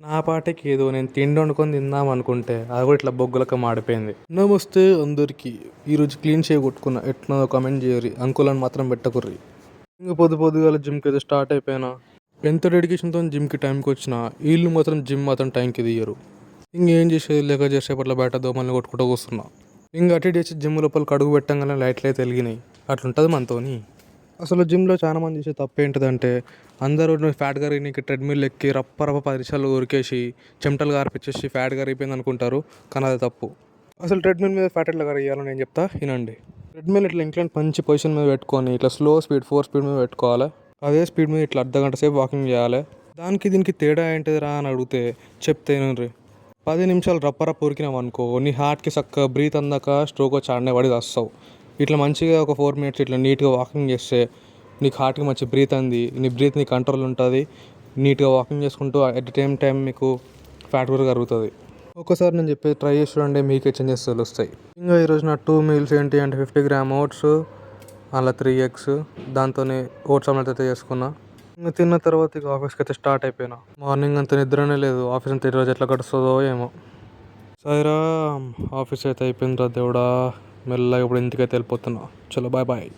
నా పాటకి ఏదో నేను తిండి వండుకొని తిందాం అనుకుంటే అది కూడా ఇట్లా బొగ్గులక మాడిపోయింది. నమస్తే అందరికీ. ఈరోజు క్లీన్ చేయగొట్టుకున్నా. ఎట్లా కామెంట్ చేయరి. అంకులను మాత్రం పెట్టకుర్రి. ఇంకా పొద్దుగాల జిమ్కి అయితే స్టార్ట్ అయిపోయినా. ఎంత డెడికేషన్తో జిమ్కి టైంకి వచ్చినా వీళ్ళు మాత్రం జిమ్ మాత్రం టైంకి దియ్యరు. ఇంకేం చేసేది లేక చేసేపట్ల బయట దోమల్ని కొట్టుకుంటూ కూస్తున్నా. ఇంకా అటు చేసి జిమ్ లోపలికి అడుగు పెట్టంగానే లైట్లు అయితే వెలిగినాయి. అట్లుంటుంది మనతోని. అసలు జిమ్లో చాలా మంది చేసే తప్పు ఏంటిదంటే అందరూ ఫ్యాట్ కరిగినీకి ట్రెడ్మిల్ ఎక్కి రప్ప 10 నిమిషాలు ఉరికేసి చెమటలు గారిపించేసి ఫ్యాట్ కరిగిపోయింది అనుకుంటారు. కానీ అది తప్పు. అసలు ట్రెడ్మిల్ మీద ఫ్యాట్ ఎట్లా కరిగియాలో నేను చెప్తా వినండి. ట్రెడ్మిల్ ఇట్లా ఇంక్లైన్ మంచి పొజిషన్ మీద పెట్టుకొని ఇట్లా స్లో స్పీడ్ 4 స్పీడ్ మీద పెట్టుకోవాలి. అదే స్పీడ్ మీద ఇట్లా అర్ధగంట సేపు వాకింగ్ చేయాలి. దానికి దీనికి తేడా ఏంటిదిరా అని అడిగితే చెప్తేనండి. 10 నిమిషాలు రప్ప ఉరికినావు అనుకో నీ హార్ట్కి చక్కగా బ్రీత్ అందాక స్ట్రోక్ వచ్చి ఆడనే పడి వస్తావు. ఇట్లా మంచిగా ఒక 4 మినిట్స్ ఇట్లా నీట్గా వాకింగ్ చేస్తే నీకు హార్ట్కి మంచి బ్రీత్ అంది. నీ బ్రీత్ నీ కంట్రోల్ ఉంటుంది. నీట్గా వాకింగ్ చేసుకుంటూ అట్ ద సేమ్ టైం మీకు ఫ్యాట్ కూడా కరుగుతుంది. ఒక్కసారి నేను చెప్పేది ట్రై చేసి చూడండి, మీకే చేంజెస్ తెలుస్తాయి. ఇంకా ఈరోజు నా 2 మీల్స్ ఏంటి అంటే 50 గ్రామ్ ఓట్స్, అలా 3 ఎగ్స్, దాంతోనే ఓట్స్ ఆమ్లెట్ అయితే చేసుకున్నా. ఇంకా తిన్న తర్వాత ఇక ఆఫీస్కి అయితే స్టార్ట్ అయిపోయినా. మార్నింగ్ అంత నిద్రనే లేదు. ఆఫీస్ అంతా ఈరోజు ఎట్లా గడుస్తుందో ఏమో. సరేరా, ఆఫీస్ అయితే అయిపోయిందిరా దేవుడా. మెల్లగా ఇప్పుడు ఇంటికైతే వెళ్ళిపోతున్నా. చలో బాయ్ బాయ్.